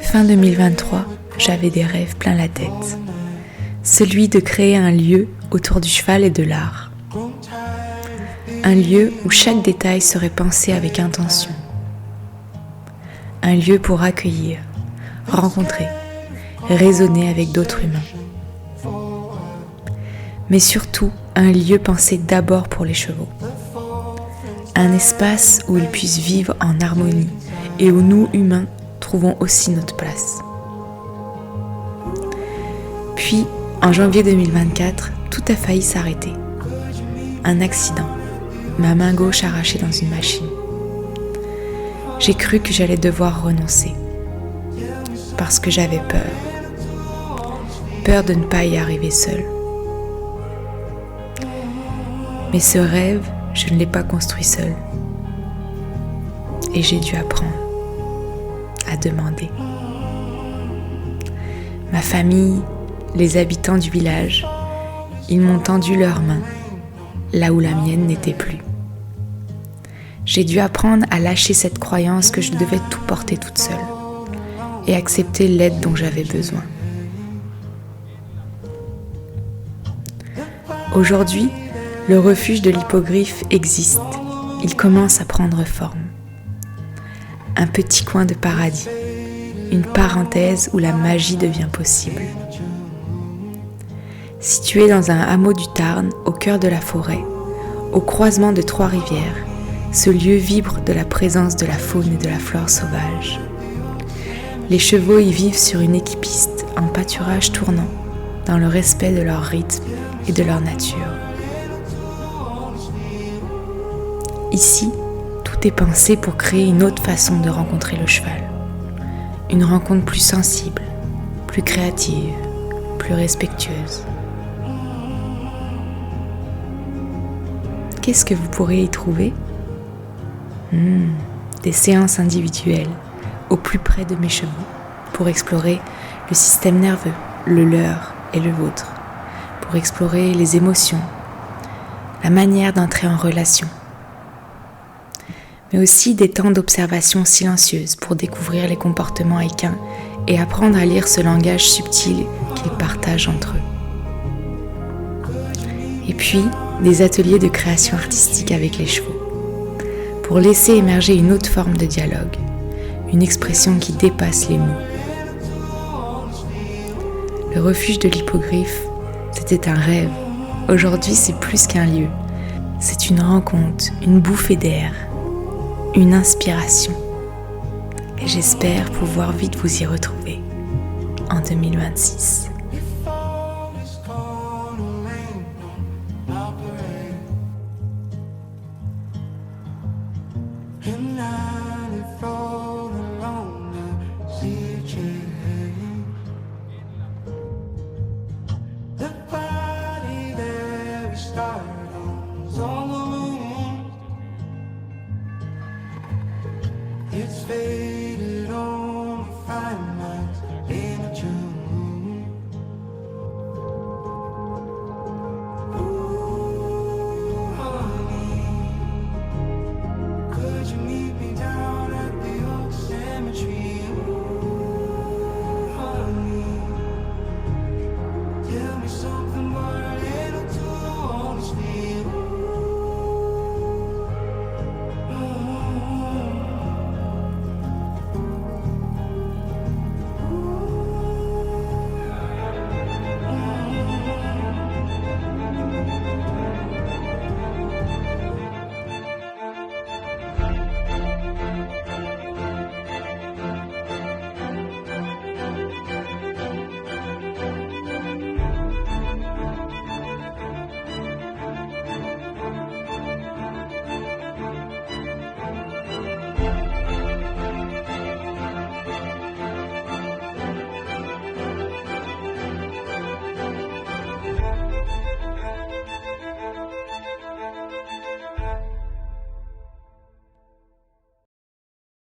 Fin 2023, j'avais des rêves plein la tête. Celui de créer un lieu autour du cheval et de l'art. Un lieu où chaque détail serait pensé avec intention. Un lieu pour accueillir, rencontrer, raisonner avec d'autres humains. Mais surtout, un lieu pensé d'abord pour les chevaux. Un espace où ils puissent vivre en harmonie et où nous, humains, trouvons aussi notre place. Puis, en janvier 2024, tout a failli s'arrêter. Un accident, ma main gauche arrachée dans une machine. J'ai cru que j'allais devoir renoncer, parce que j'avais peur. Peur de ne pas y arriver seule. Mais ce rêve, je ne l'ai pas construit seule. Et j'ai dû apprendre à demander. Ma famille, les habitants du village, ils m'ont tendu leurs mains, là où la mienne n'était plus. J'ai dû apprendre à lâcher cette croyance que je devais tout porter toute seule et accepter l'aide dont j'avais besoin. Aujourd'hui, le refuge de l'hippogriffe existe. Il commence à prendre forme. Un petit coin de paradis, une parenthèse où la magie devient possible. Situé dans un hameau du Tarn, au cœur de la forêt, au croisement de 3 rivières, ce lieu vibre de la présence de la faune et de la flore sauvage. Les chevaux y vivent sur une équipiste en pâturage tournant, dans le respect de leur rythme et de leur nature. Ici, tout est pensé pour créer une autre façon de rencontrer le cheval. Une rencontre plus sensible, plus créative, plus respectueuse. Qu'est-ce que vous pourrez y trouver ? Des séances individuelles, au plus près de mes chevaux, pour explorer le système nerveux, le leur et le vôtre, pour explorer les émotions, la manière d'entrer en relation, mais aussi des temps d'observation silencieuse pour découvrir les comportements équins et apprendre à lire ce langage subtil qu'ils partagent entre eux. Et puis, des ateliers de création artistique avec les chevaux, pour laisser émerger une autre forme de dialogue, une expression qui dépasse les mots. Le refuge de l'hippogriffe, c'était un rêve. Aujourd'hui, c'est plus qu'un lieu. C'est une rencontre, une bouffée d'air, une inspiration. Et j'espère pouvoir vite vous y retrouver en 2026. It's faded.